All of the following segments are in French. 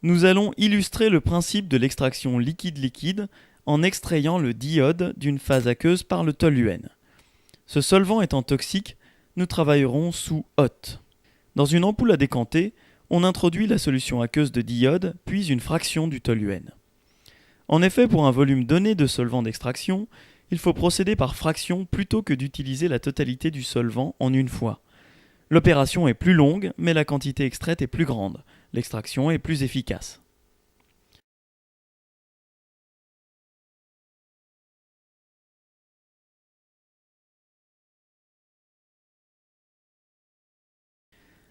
Nous allons illustrer le principe de l'extraction liquide-liquide en extrayant le diode d'une phase aqueuse par le toluène. Ce solvant étant toxique, nous travaillerons sous hot. Dans une ampoule à décanter, on introduit la solution aqueuse de diode, puis une fraction du toluène. En effet, pour un volume donné de solvant d'extraction, il faut procéder par fraction plutôt que d'utiliser la totalité du solvant en une fois. L'opération est plus longue, mais la quantité extraite est plus grande. L'extraction est plus efficace.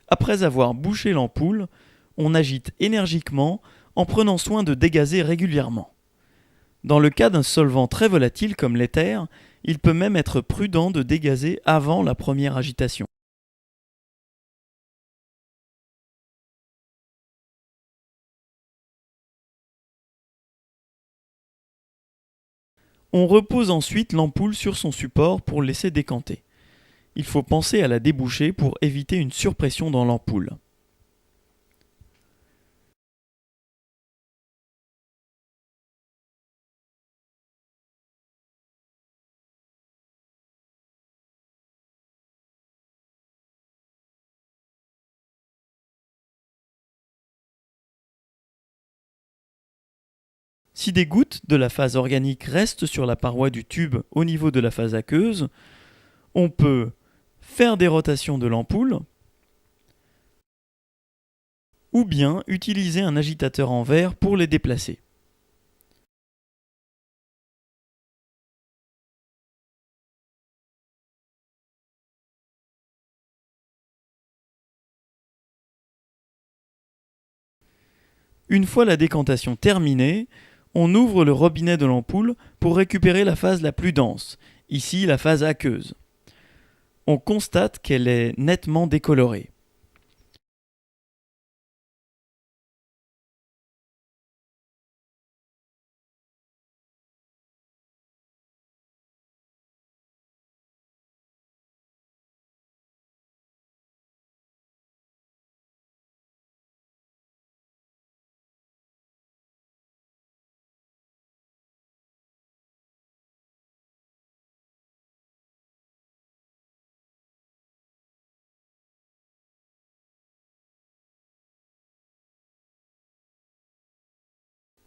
Après avoir bouché l'ampoule, on agite énergiquement en prenant soin de dégazer régulièrement. Dans le cas d'un solvant très volatile comme l'éther, il peut même être prudent de dégazer avant la première agitation. On repose ensuite l'ampoule sur son support pour le laisser décanter. Il faut penser à la déboucher pour éviter une surpression dans l'ampoule. Si des gouttes de la phase organique restent sur la paroi du tube au niveau de la phase aqueuse, on peut faire des rotations de l'ampoule ou bien utiliser un agitateur en verre pour les déplacer. Une fois la décantation terminée, on ouvre le robinet de l'ampoule pour récupérer la phase la plus dense, ici la phase aqueuse. On constate qu'elle est nettement décolorée.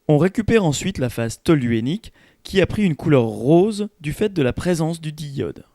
On récupère ensuite la phase toluénique qui a pris une couleur rose du fait de la présence du diode.